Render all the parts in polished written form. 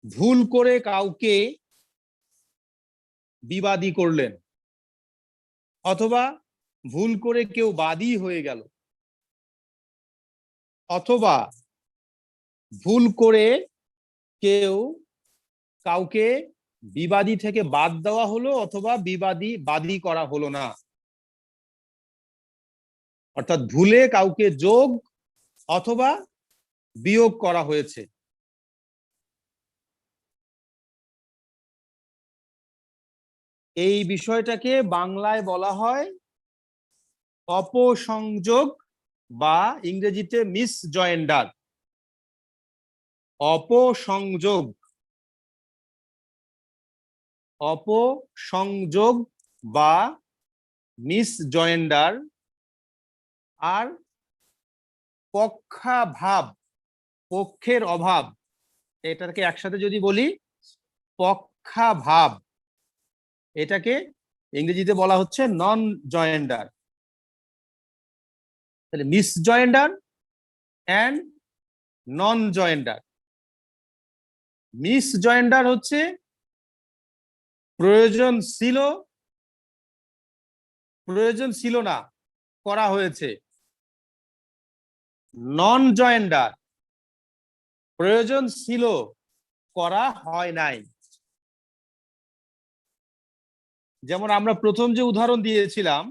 ভুল করে কাউকে বিবাদী করলেন, অথবা ভুল করে কেউ বাদী হয়ে গেল, অথবা ভুল করে কেউ কাউকে বিবাদী থেকে বাদ দেওয়া হলো, অথবা বাদী করা হলো না। অর্থাৎ ভুলে কাউকে যোগ অথবা বিয়োগ করা হয়েছে। এই বিষয়টাকে বাংলায় বলা হয় অপসংযোগ, বা ইংরেজিতে মিসজয়েন্ডার। অপসংযোগ, অপসংযোগ বা মিসজয়েন্ডার। আর পক্ষাভাব, পক্ষের অভাব, এটাকে একসাথে যদি বলি পক্ষাভাব, এটাকে ইংরেজিতে বলা হচ্ছে নন জয়েন্ডার। তাহলে মিসজয়েন্ডার অ্যান্ড নন জয়েন্ডার। মিসজয়েন্ডার হচ্ছে প্রয়োজন ছিল না, করা হয়েছে। নন জয়েন্ডার প্রয়োজন ছিল, করা হয় নাই। যেমন আমরা প্রথম যে উদাহরণ দিয়েছিলাম,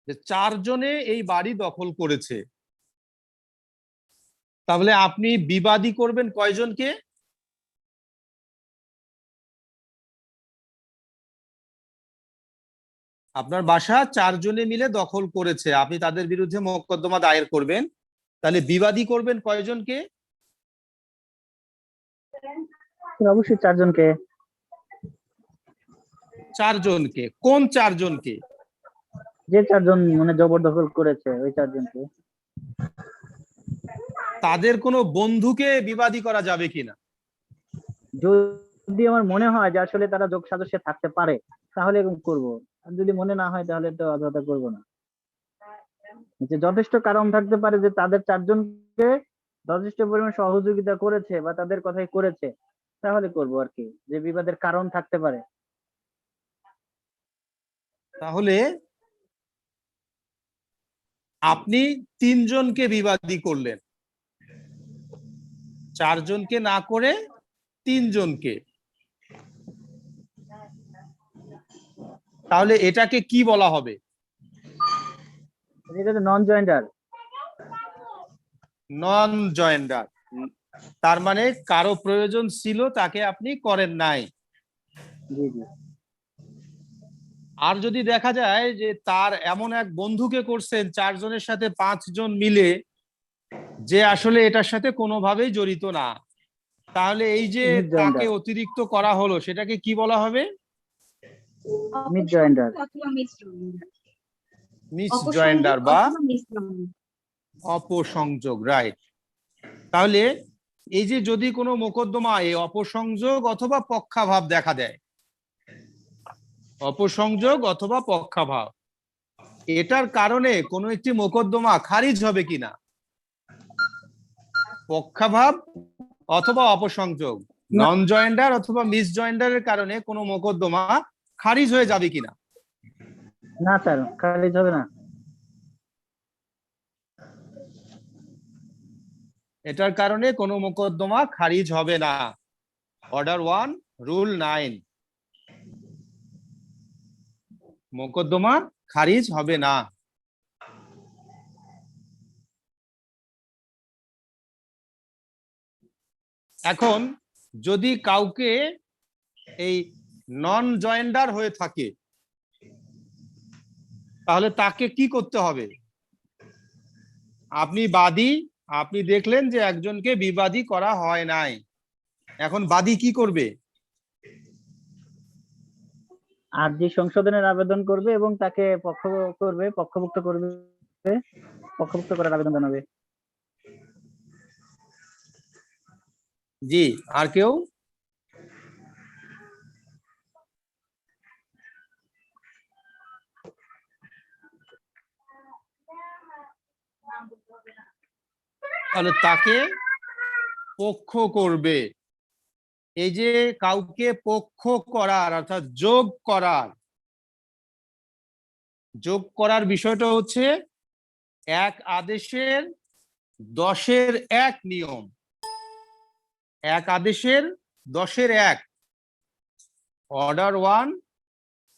যে 4 জনে এই বাড়ি দখল করেছে, তাহলে আপনি বিবাদী করবেন কয়জনকে? আপনার বাসা 4 জনে মিলে দখল করেছে, আপনি তাদের বিরুদ্ধে মোকদ্দমা দায়ের করবেন, তাহলে বিবাদী করবেন কয়জনকে? অবশ্যই 4 জনকে। 4 জনকে। কোন 4 জনকে? যে 4 জন মানে জবরদখল করেছে ওই 4 জনকে। তাদের কোনো বন্ধুকে বিবাদী করা যাবে কিনা? যদি আমার মনে হয় যে আসলে তারা যোগ সাদস্যে থাকতে পারে তাহলে এরকম করবো, আর যদি মনে না হয় তাহলে তো অযথা করবো না। যে যথেষ্ট কারণ থাকতে পারে যে তাদের 4 জনকে যথেষ্ট পরিমাণ সহযোগিতা করেছে বা তাদের কথাই করেছে, তাহলে করবো আর কি, যে বিবাদের কারণ থাকতে পারে। তাহলে আপনি 3 জনকে বিবাদী করলেন, 4 জনকে না করে 3 জনকে। তাহলে এটাকে কি বলা হবে? এটা তো নন জয়েন্ডার। নন জয়েন্ডার, তার মানে কারো প্রয়োজন ছিল, তাকে আপনি করেন নাই। জি জি। আর যদি দেখা যায় যে তার এমন এক বন্ধুকে করছেন 4 জনের সাথে 5 জন মিলে, যে আসলে এটার সাথে কোনোভাবেই জড়িত না, তাহলে এই যে মিস তাকে জয়েন্ডার। অতিরিক্ত করা হলো, সেটাকে কি বলা হবে? Miss joinder. মিস জয়েন্ডার বা অপসংযোগ, রাইট। তাহলে এই যে যদি কোনো মোকদ্দমায় অপসংযোগ অথবা পক্ষাভাব দেখা দেয়, অপসংযোগ অথবা পক্ষাভাব, এটার কারণে কোনো একটি মোকদ্দমা খারিজ হবে কিনা? পক্ষাভাব অথবা অপসংযোগ, নন জয়েন্ডার অথবা মিস জয়েন্ডারের কারণে কোনো মোকদ্দমা খারিজ হয়ে যাবে কিনা? না স্যার, খারিজ হবে না। এটার কারণে কোনো মোকদ্দমা খারিজ হবে না। অর্ডার 1, রুল 9, মোকদ্দমা খারিজ হবে না। এখন যদি কাউকে এই নন জয়েন্ডার হয়ে থাকে, তাহলে তাকে কি করতে হবে? আপনি বাদী, আপনি দেখলেন যে একজনকে বিবাদী করা হয় নাই, এখন বাদী কি করবে? আর্জি সংশোধনের আবেদন করবে এবং তাকে পক্ষভুক্ত করার আবেদন জানাবে। জি, আর কেউ? তাহলে তাকে পক্ষ করবে। এই যে কাউকে পক্ষ করার অর্থাৎ যোগ করার বিষয়টা হচ্ছে এক আদেশের 10-এর 1 নিয়ম। এক আদেশের 10-এর 1, অর্ডার 1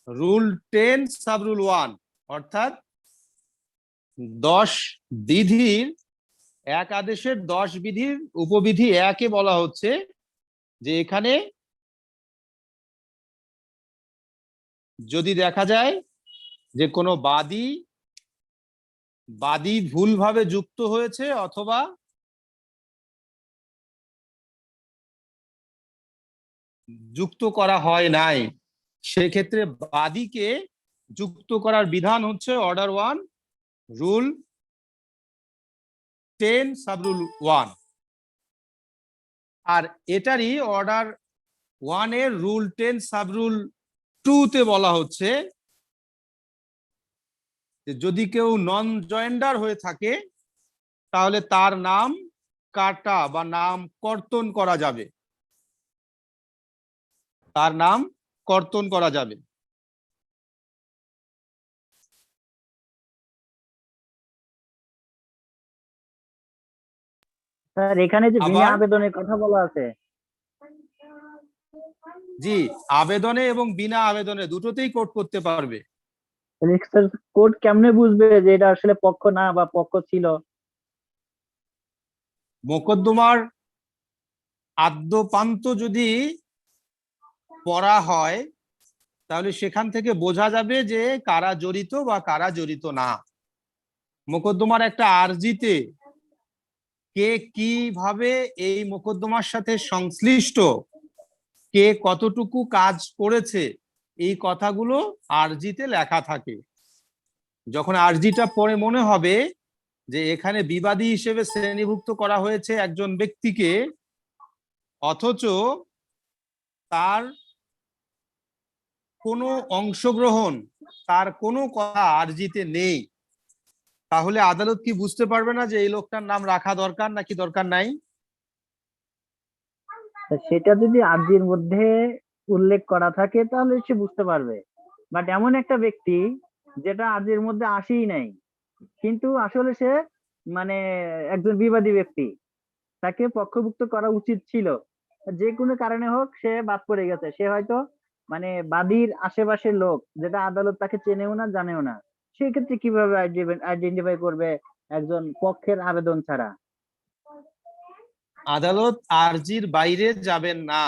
রুল 10 সাব রুল 1, অর্থাৎ 10 বিধির এক আদেশের 10 বিধির উপবিধি 1-এ বলা হচ্ছে যে এখানে যদি দেখা যায় যে কোনো বাদী ভুলভাবে যুক্ত হয়েছে অথবা যুক্ত করা হয় নাই, সেক্ষেত্রে বাদীকে যুক্ত করার বিধান হচ্ছে অর্ডার 1 রুল 10 সাব রুল 1। আর এটারই অর্ডার 1 এর রুল 10 সাব রুল 2-তে বলা হচ্ছে যে যদি কেউ নন জয়েন্ডার হয়ে থাকে তাহলে তার নাম কাটা বা নাম কর্তন করা যাবে, তার নাম কর্তন করা যাবে। স্যার এখানে যে বিনা আবার আবেদনের কথা বলা আছে, জি, আবেদনে এবং বিনা আবেদনে দুটোতেই কোর্ট করতে পারবে। স্যার কোর্ট কেমনে বুঝবে যে এটা আসলে পক্ষ না বা পক্ষ ছিল? মোকদ্দমার আদ্যপান্ত যদি পড়া হয় তাহলে সেখান থেকে বোঝা যাবে যে কারা জড়িত বা কারা জড়িত না। মোকদ্দমার একটা আর্জিতে কে কিভাবে এই মোকদ্দমার সাথে সংশ্লিষ্ট, কে কতটুকু কাজ করেছে, এই কথাগুলো আর্জিতে লেখা থাকে। যখন আর্জিটা পড়ে মনে হবে যে এখানে বিবাদী হিসেবে শ্রেণীভুক্ত করা হয়েছে একজন ব্যক্তিকে, অথচ তার কোনো অংশগ্রহণ, তার কোনো কথা আর্জিতে নেই, তাহলে আদালত কি বুঝতে পারবে না যে এই লোকটার নাম রাখা দরকার নাকি দরকার নাই? সেটা যদি আর্জির মধ্যে উল্লেখ করা থাকে তাহলে সে বুঝতে পারবে। বাট এমন একটা ব্যক্তি যেটা আর্জির মধ্যে আসেই নাই, কিন্তু আসলে সে মানে একজন বিবাদী ব্যক্তি, তাকে পক্ষভুক্ত করা উচিত ছিল, যে কোনো কারণে হোক সে বাদ পড়ে গেছে, সে হয়তো মানে বাদীর আশেপাশের লোক, যেটা আদালত তাকে চেনেও না জানেও না, সেক্ষেত্রে কিভাবে আইডেন্টিফাই করবে একজন পক্ষের আবেদন ছাড়া? আদালত আর্জির বাইরে যাবেন না,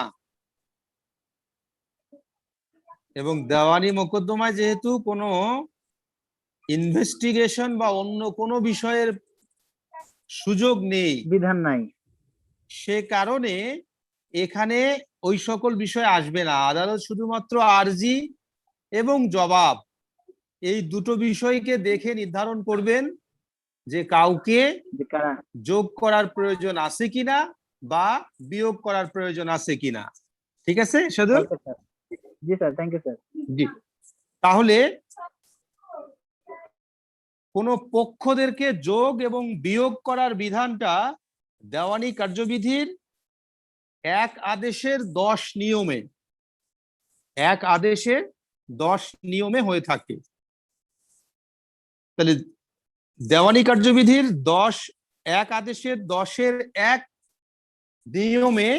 এবং দেওয়ানি মোকদ্দমায় যেহেতু কোনো ইনভেস্টিগেশন বা অন্য কোনো বিষয়ের সুযোগ নেই, বিধান নাই। সে কারণে এখানে ওই সকল বিষয় আসবে না। আদালত শুধুমাত্র আর্জি এবং জবাব, এই দুটো বিষয়কে দেখে নির্ধারণ করবেন যে কাউকে যে কারা। যোগ করার প্রয়োজন আছে কিনা বা বিয়োগ করার প্রয়োজন আছে কিনা। ঠিক আছে সাদুল? Okay sir. জি স্যার, থ্যাংক ইউ স্যার। জি, তাহলে কোন পক্ষদেরকে যোগ এবং বিয়োগ করার বিধানটা দেওয়ানি কার্যবিধির এক আদেশের 10 নিয়মে, এক আদেশের 10 নিয়মে হয়ে থাকে। তাহলে দেওয়ানি কার্যবিধির এক আদেশের 10-এর 1 নিয়মে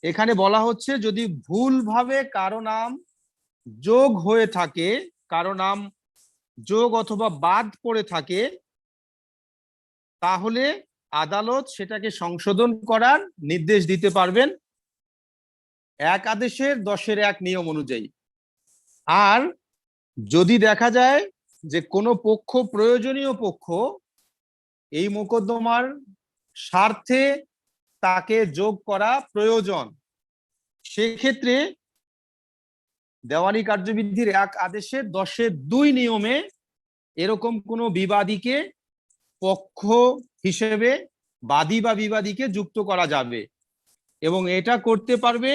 এখানে বলা হচ্ছে যদি ভুলভাবে কারো নাম যোগ হয়ে থাকে, কারো নাম যোগ অথবা বাদ পড়ে থাকে, তাহলে আদালত সেটাকে সংশোধন করার নির্দেশ দিতে পারবেন এক আদেশের 10-এর 1 নিয়ম অনুযায়ী। আর যদি দেখা যায় যে কোনো পক্ষ প্রয়োজনীয় পক্ষ, এই মোকদ্দমার স্বার্থে তাকে যোগ করা প্রয়োজন, সেক্ষেত্রে দেওয়ানি কার্যবিধির এক আদেশের 10-এর 2 নিয়মে এরকম কোনো বিবাদীকে পক্ষ হিসেবে বাদী বা বিবাদীকে যুক্ত করা যাবে, এবং এটা করতে পারবে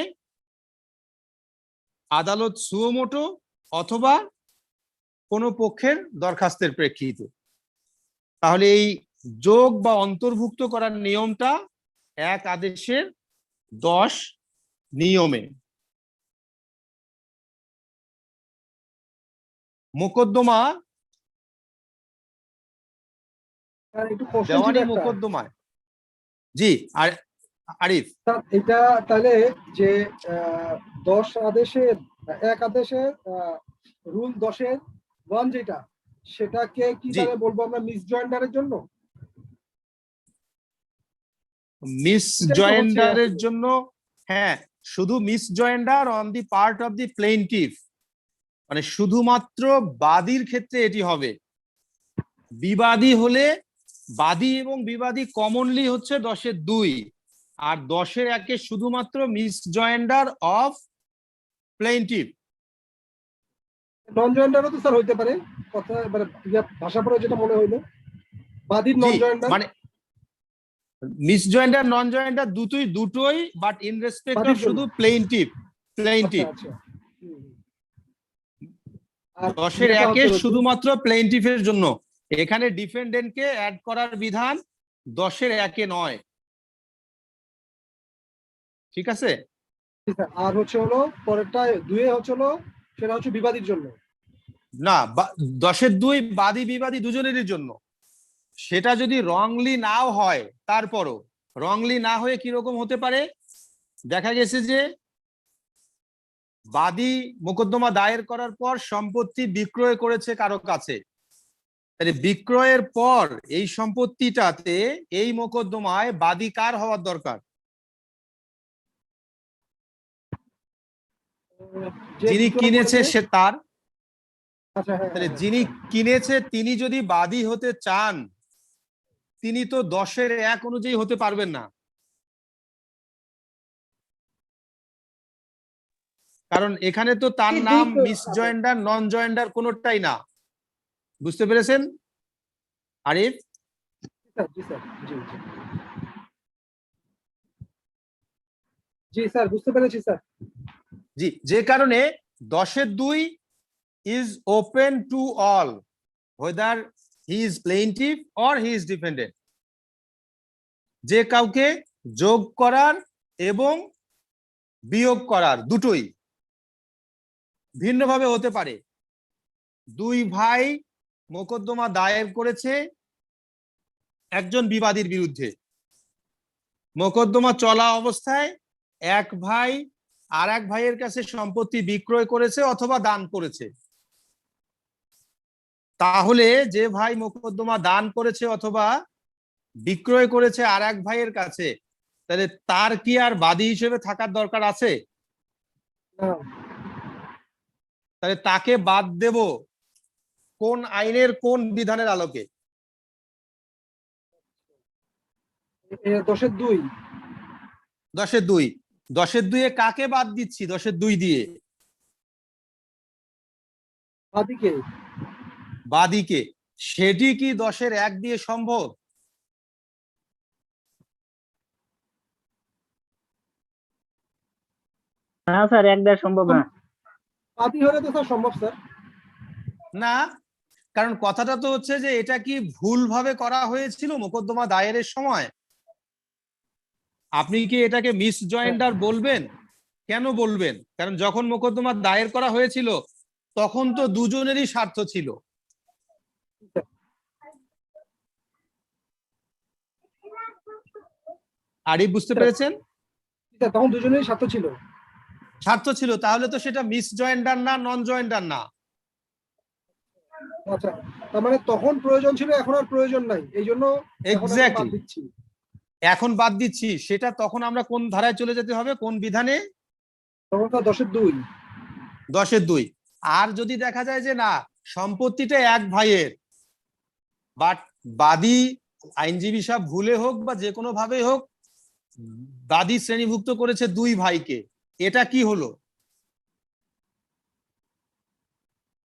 আদালত সুমোটো অথবা কোনো পক্ষের দরখাস্তের প্রেক্ষিতে। তাহলে এই যোগ বা অন্তর্ভুক্ত করার নিয়মটা এক আদেশের 10 নিয়মে। মোকদ্দমা স্যার একটু কোশ্চেন ছিল দেওয়ানি একটা। মোকদ্দমায়, জি আরিফ, স্যার এটা তাহলে যে 10 আদেশের এক আদেশের রুল 10-এর 1 যেটা, সেটাকে কি জি তাহলে বলবো আমরা মিস জয়েন্ডারের জন্য? মিস এটাই তো হচ্ছে জয়েন্ডারের আসলে। জন্য, হ্যাঁ, শুধু misjoinder on the part of the plaintiff, মানে শুধুমাত্র বাদীর ক্ষেত্রে এটি হবে। বিবাদী হলে বাদী এবং বিবাদী কমনলি হচ্ছে 10-এর 2, আর 10-এর 1-এ শুধুমাত্র মিস জয়েন্ডার অফ প্লেইনটিফ। নন জয়েন্ডারও তো স্যার হইতে পারে, কথা মানে ভাষা পড়ে যেটা মনে হইলো, বাদীর জি নন জয়েন্ডার। মানে মিস জয়েন্ডার নন জয়েন্ডার দুটোই, বাট ইন রেসপেক্ট বাদীর অফ জন্য। শুধু প্লেইনটিফ। আচ্ছা আচ্ছা। আর 10-এর ইয়েটা 1-এ হচ্ছে রসুল। শুধুমাত্র প্লেইনটিফের জন্য, এখানে ডিফেন্ডেন্টকে অ্যাড করার বিধান 10-এর 1-এ নয়। ঠিক আছে? আর হচ্ছে হলো পরেরটা 2-এ হচ্ছে হলো, সেটা হচ্ছে বিবাদীর জন্য। না, 10-এর 2 বাদী বিবাদী দুজনেরই জন্য। সেটা যদি রংলি নাও হয়, তারপরও রংলি না হয়ে কিরকম হতে পারে, দেখা গেছে যে বাদী মোকদ্দমা দায়ের করার পর সম্পত্তি বিক্রয় করেছে কারো কাছে, তাহলে বিক্রয়ের পর এই সম্পত্তিটাতে এই মোকদ্দমায় বাদী কার হওয়ার দরকার? যে যিনি বিক্রয় কিনেছে করেছে। সে তার। আচ্ছা হ্যাঁ তাহলে হ্যাঁ, যিনি হ্যাঁ। কিনেছে তিনি যদি বাদী হতে চান, তিনি তো 10-এর 1 অনুযায়ী হতে পারবেন না, কারণ এখানে তো তার এই নাম দুই তো মিস আচ্ছা, জয়েন্ডার নন জয়েন্ডার কোনোটাই না। বুঝতে পেরেছেন আরিফ? জি স্যার, জি জি জি স্যার, বুঝতে পেরেছি স্যার। জি, যে কারণে 10-এর 2 is open to all, whether he is plaintiff or he is defendant। যে কাউকে যোগ করার এবং বিয়োগ করার দুটোই ভিন্নভাবে হতে পারে। 2 ভাই মোকদ্দমা দায়ের করেছে একজন বিবাদীর বিরুদ্ধে, মোকদ্দমা চলা অবস্থায় এক ভাই আর এক ভাইয়ের কাছে সম্পত্তি বিক্রয় করেছে অথবা দান করেছে। তাহলে যে ভাই মোকদ্দমা দান করেছে অথবা বিক্রয় করেছে আর এক ভাইয়ের কাছে, তাহলে তার কি আর বাদী হিসেবে থাকার দরকার আছে? না, তাহলে তাকে বাদ দেব কোন আইনের কোন বিধানের আলোকে? 10-এর 2। 10-এর 2। 10-এর 2-এ কাকে বাদ দিচ্ছি? 10-এর 2 দিয়ে বাদীকে। বাদীকে। সেটি কি 10-এর 1 দিয়ে সম্ভব? না স্যার, এক দেওয়া সম্ভব না। বাদী হলে তো স্যার সম্ভব স্যার। না, কারণ কথাটা তো হচ্ছে যে এটা কি ভুলভাবে করা হয়েছিল মোকদ্দমা দায়েরের সময়? আপনি কি এটাকে মিস জয়েন্ডার বলবেন? কেন বলবেন? কারণ যখন মোকদ্দমা দায়ের করা হয়েছিল তখন তো দুজনেরই স্বার্থ ছিল। আরিফ, বুঝতে পেরেছেন? তখন দুজনেরই স্বার্থ ছিল। স্বার্থ ছিল, তাহলে তো সেটা মিস জয়েন্ডার না, নন জয়েন্ডার না। আচ্ছা, তার মানে তখন প্রয়োজন ছিল, এখন আর প্রয়োজন নাই, এই জন্য এখন আমরা বাদ এক্স্যাক্টলি, দিচ্ছি। এখন বাদ দিচ্ছি। সেটা তখন আমরা কোন ধারায় চলে যেতে হবে, কোন বিধানে? তখন তো 10-এর 2। 10-এর 2। আর যদি দেখা যায় যে না, সম্পত্তিটা এক ভাইয়ের, বাট বাদী আইনজীবী সাহেব ভুলে হোক বা যে কোনো ভাবে হোক বাদী শ্রেণীভুক্ত করেছে 2 ভাইকে, এটা কি হলো?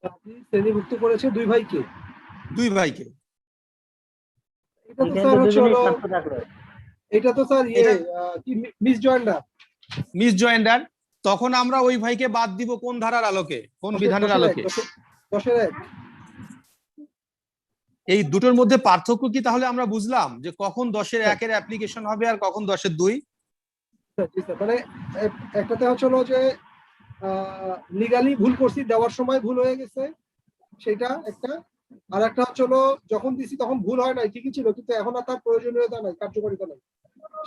বাদী শ্রেণীভুক্ত করেছে 2 ভাইকে। 2 ভাইকে। এটা তো এখানে স্যার তো হচ্ছে দুজনেই হলো, স্বার্থ থাকলো। এটা তো স্যার এটা কি মিস জয়েন্ডার। Miss joinder. তখন আমরা ওই ভাইকে বাদ দিব কোন ধারার আলোকে, কোন বিধানের 10-এর 1, আলোকে? 10-এর 1। এই দুটোর মধ্যে পার্থক্য কি তাহলে আমরা বুঝলাম যে কখন 10-এর 1 অ্যাপ্লিকেশন হবে আর কখন 10-এর 2? জি স্যার, মানে একটাতে হচ্ছে হলো যে লিগালি ভুল করছি, দেওয়ার সময় ভুল হয়ে গেছে সেটা একটা, আর একটা হচ্ছে হলো যখন দিছি তখন ভুল হয় নাই, ঠিকই ছিল, কিন্তু এখন আর তার প্রয়োজনীয়তা নাই, কার্যকারিতা নাই,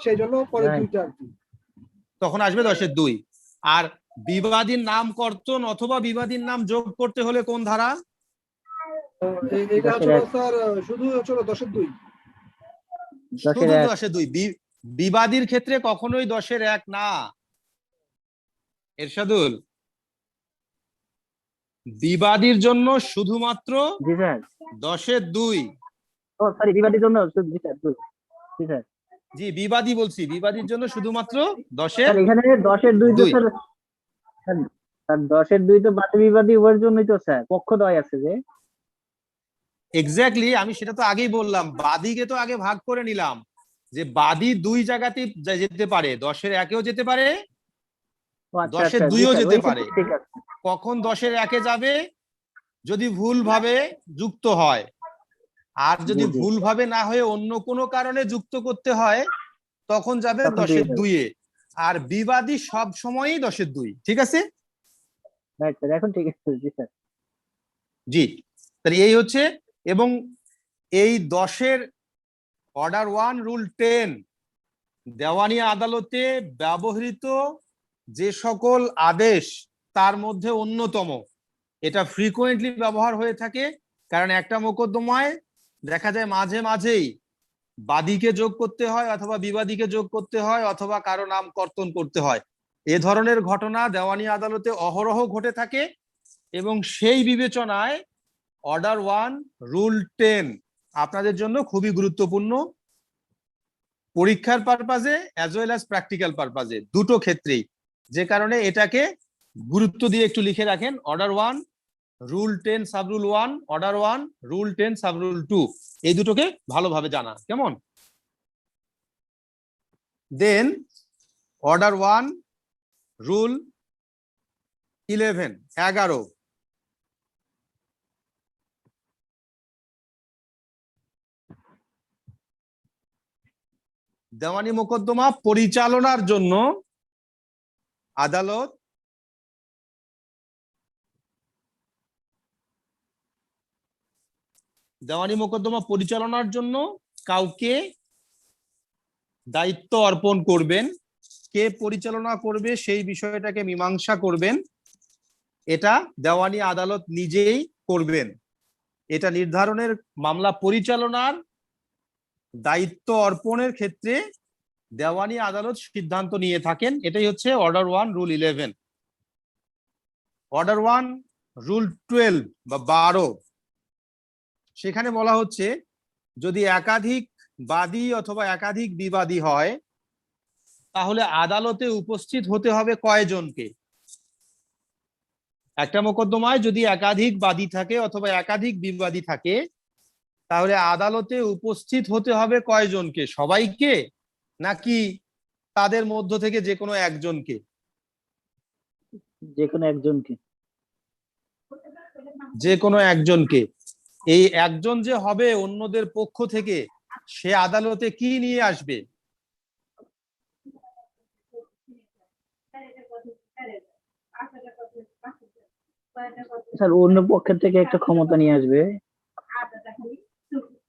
সেই জন্য পরে Right. দুইটা আর কি। তখন আসবে 10-এর 2। আর বিবাদীর নাম কর্তন অথবা বিবাদীর নাম যোগ করতে হলে কোন ধারা? তো এইটা হচ্ছে হলো স্যার শুধু হচ্ছে হলো 10-এর 2। শুধু 10-এর 1। 10-এর 2। বিবাদীর ক্ষেত্রে কখনোই 10-এর 1 না এরশাদুল। বিবাদীর জন্য শুধুমাত্র জি স্যার। 10-এর 2। ও সরি, বিবাদের জন্য জি স্যার, জি স্যার। জি বিবাদী বলছি, বিবাদীর জন্য শুধুমাত্র স্যার এখানে 10-এর 2 তো 10-এর 2। স্যার, স্যার 10-এর 2 তো বাদী বিবাদী উভয়ের জন্যই তো স্যার, পক্ষদ্বয় আছে যে। এক্স্যাক্টলি, আমি সেটা তো আগেই বললাম, বাদীকে তো আগে ভাগ করে নিলাম যে বাদী 2 জায়গাতেই যেতে পারে, 10-এর 1-এও যেতে পারে, ও আচ্ছা আচ্ছা, জি 10-এর 2-এও স্যার, যেতে ওই পারে। ক্ষেত্রে ঠিক আছে। কখন 10-এর 1-এ যাবে? যদি ভুলভাবে যুক্ত হয়। আর যদি জি জি, ভুলভাবে না হয়ে অন্য কোনো কারণে যুক্ত করতে হয় তখন যাবে তখন 2 যাবে। 10-এর 2-এ। আর বিবাদী সব সময়ই 10-এর 2। ঠিক আছে? রাইট স্যার, এখন ঠিক আছে, জি স্যার। জি, তাহলে এই হচ্ছে। এবং এই 10-এর অর্ডার 1 রুল 10 দেওয়ানি আদালতে ব্যবহৃত যে সকল আদেশ তার মধ্যে অন্যতম। এটা ফ্রিকোয়েন্টলি ব্যবহার হয়ে থাকে, কারণ একটা মোকদ্দমায় দেখা যায় মাঝে মাঝেই বাদীকে যোগ করতে হয় অথবা বিবাদীকে যোগ করতে হয় অথবা কারো নাম কর্তন করতে হয়। এ ধরনের ঘটনা দেওয়ানি আদালতে অহরহ ঘটে থাকে এবং সেই বিবেচনায় অর্ডার 1 রুল 10 আপনাদের জন্য খুবই গুরুত্বপূর্ণ, পরীক্ষার পারপাজে অ্যাজ ওয়েল অ্যাজ প্র্যাকটিক্যাল পারপাজে, দুটো ক্ষেত্রেই। যে কারণে এটাকে গুরুত্ব দিয়ে একটু লিখে রাখেন, order 1 rule 10 sub-rule 1, order 1 rule 10 sub-rule 2, এই দুটোকে ভালোভাবে জানা কেমন। দেন অর্ডার 1 রুল 11 দেওয়ানি মোকদ্দমা পরিচালনার জন্য আদালত দেওয়ানি মোকদ্দমা পরিচালনার জন্য কাউকে দায়িত্ব অর্পণ করবেন। কে পরিচালনা করবে সেই বিষয়টাকে মীমাংসা করবেন, এটা দেওয়ানি আদালত নিজেই করবেন। এটা নির্ধারণের, মামলা পরিচালনার দায়িত্ব অর্পণের ক্ষেত্রে দেওয়ানি আদালত সিদ্ধান্ত নিয়ে থাকেন। এটাই হচ্ছে অর্ডার 1 রুল 11। অর্ডার 1 রুল 12 বা 12, সেখানে বলা হচ্ছে যদি একাধিক বাদী অথবা একাধিক বিবাদী হয় তাহলে আদালতে উপস্থিত হতে হবে কয়জনকে? একটা মোকদ্দমায় যদি একাধিক বাদী থাকে অথবা একাধিক বিবাদী থাকে তাহলে আদালতে উপস্থিত হতে হবে কয়জনকে? সবাইকে নাকি তাদের মধ্য থেকে যে কোনো একজনকে? যে কোনো একজনকে। যে কোনো একজনকে। এই একজন যে হবে অন্যদের পক্ষ থেকে, সে আদালতে কি নিয়ে আসবে? স্যার অন্য পক্ষের থেকে একটা ক্ষমতা নিয়ে আসবে,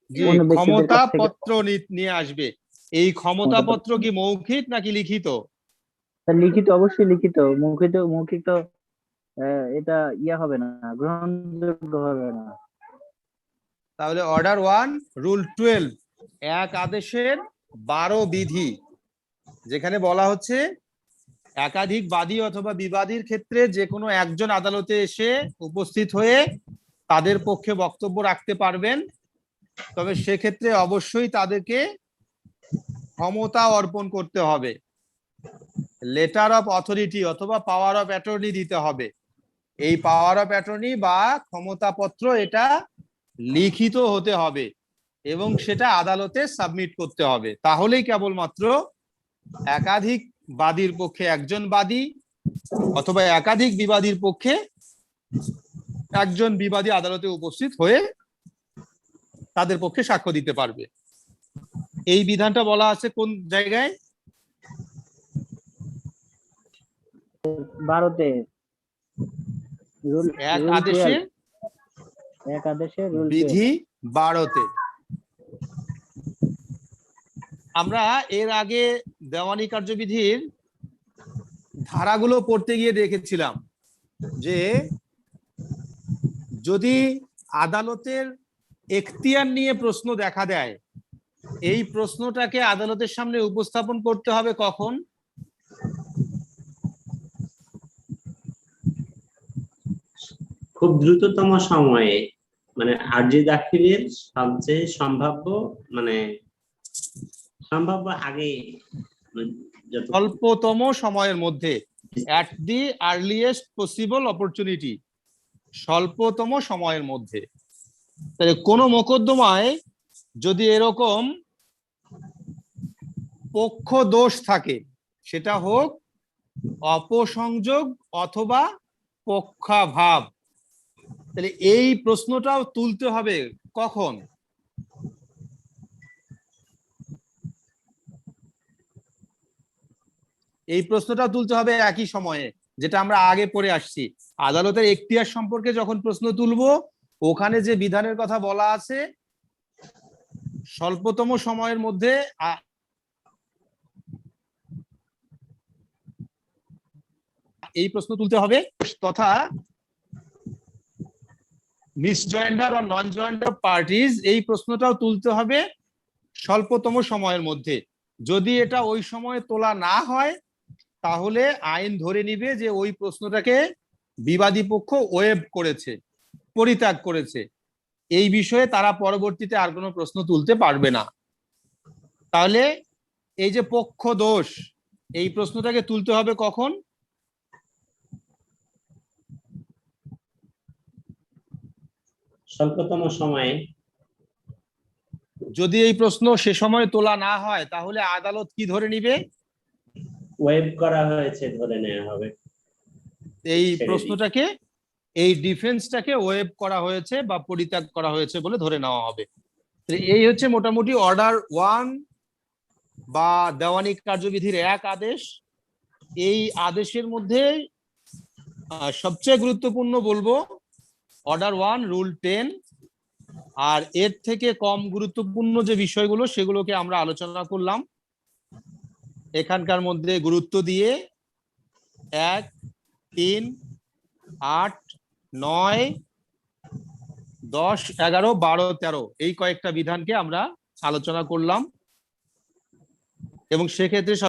যে অন্য ব্যক্তিদের ক্ষমতা কাছ থেকে। পত্র নিয়ে আসবে। এই ক্ষমতা পত্র কি মৌখিক নাকি লিখিত? স্যার লিখিত, অবশ্যই লিখিত। মৌখিক তো এটা ইয়া হবে না, গ্রহণযোগ্য হবে না। তাহলে অর্ডার 1 রুল 12 এক আদেশের 12 বিধি, যেখানে বলা হচ্ছে একাধিক বাদী অথবা বিবাদীর ক্ষেত্রে যে কোনো একজন আদালতে এসে উপস্থিত হয়ে তাদের পক্ষে বক্তব্য রাখতে পারবেন, তবে সেক্ষেত্রে অবশ্যই তাদেরকে ক্ষমতা অর্পণ করতে হবে, লেটার অফ অথরিটি অথবা পাওয়ার অফ অ্যাটর্নি দিতে হবে। এই পাওয়ার অফ অ্যাটর্নি বা ক্ষমতাপত্র এটা লিখিত হতে হবে এবং সেটা আদালতে সাবমিট করতে হবে। তাহলেই কেবলমাত্র একাধিক বাদীর পক্ষে একজন বাদী অথবা একাধিক বিবাদীর পক্ষে একজন বিবাদী আদালতে উপস্থিত হয়ে তাদের পক্ষে সাক্ষ্য দিতে পারবে। এই বিধানটা বলা আছে কোন জায়গায়? 12-তে রুল এক রুল আদেশে 12 এক আদেশে রুল 12। বিধি 12-তে। আমরা এর আগে দেওয়ানি কার্যবিধির ধারাগুলো পড়তে গিয়ে দেখেছিলাম যে যদি আদালতের এখতিয়ার নিয়ে প্রশ্ন দেখা দেয়, এই প্রশ্নটাকে আদালতের সামনে উপস্থাপন করতে হবে কখন? খুব দ্রুততম সময়ে, মানে আর্জি দাখিলের সবচেয়ে সম্ভাব্য আগে, স্বল্পতম সময়ের মধ্যে, at the earliest possible opportunity, স্বল্পতম সময়ের মধ্যে। তাহলে কোন মোকদ্দমায় যদি এরকম পক্ষ দোষ থাকে, সেটা হোক অপসংযোগ অথবা পক্ষাভাব, তাহলে এই প্রশ্নটাও তুলতে হবে কখন? এই প্রশ্নটাও তুলতে হবে একই সময়ে, যেটা আমরা আগে পড়ে আসছি। আদালতের এখতিয়ার সম্পর্কে যখন প্রশ্ন তুলবো, ওখানে যে বিধানের কথা বলা আছে স্বল্পতম সময়ের মধ্যে এই প্রশ্ন তুলতে হবে, তথা মিসজয়েন্ডার আর নন জয়েন্ডার পার্টিজ, এই প্রশ্নটাও তুলতে হবে স্বল্পতম সময়ের মধ্যে। যদি এটা ওই সময়ে তোলা না হয়, তাহলে আইন ধরে নিবে যে ওই প্রশ্নটাকে বিবাদী পক্ষ ওয়েভ করেছে, পরিত্যাগ করেছে। এই বিষয়ে তারা পরবর্তীতে আর কোনো প্রশ্ন তুলতে পারবে না। তাহলে এই যে পক্ষ দোষ, এই প্রশ্নটাকে তুলতে হবে কখন? স্বল্পতম সময়ে। যদি এই প্রশ্ন সে সময় তোলা না হয়, তাহলে আদালত কি ধরে নিবে? ওয়েব করা হয়েছে ধরে নেওয়া হবে। এই প্রশ্নটাকে, এই ডিফেন্সটাকে ওয়েব করা হয়েছে বা পরিত্যাগ করা হয়েছে বলে ধরে নেওয়া হবে। এই হচ্ছে মোটামুটি অর্ডার 1 বা দেওয়ানি কার্যবিধির 1 আদেশ। এই আদেশের মধ্যে সবচেয়ে গুরুত্বপূর্ণ বলবো অর্ডার 1 রুল 10, আর এর থেকে কম গুরুত্বপূর্ণ যে বিষয়গুলো সেগুলোকে আমরা আলোচনা করলাম। এখানকার মধ্যে গুরুত্ব দিয়ে 1, 3, 8, 9, 10, 11, 12, 13 এই কয়েকটা বিধানকে আমরা আলোচনা করলাম, এবং সেক্ষেত্রে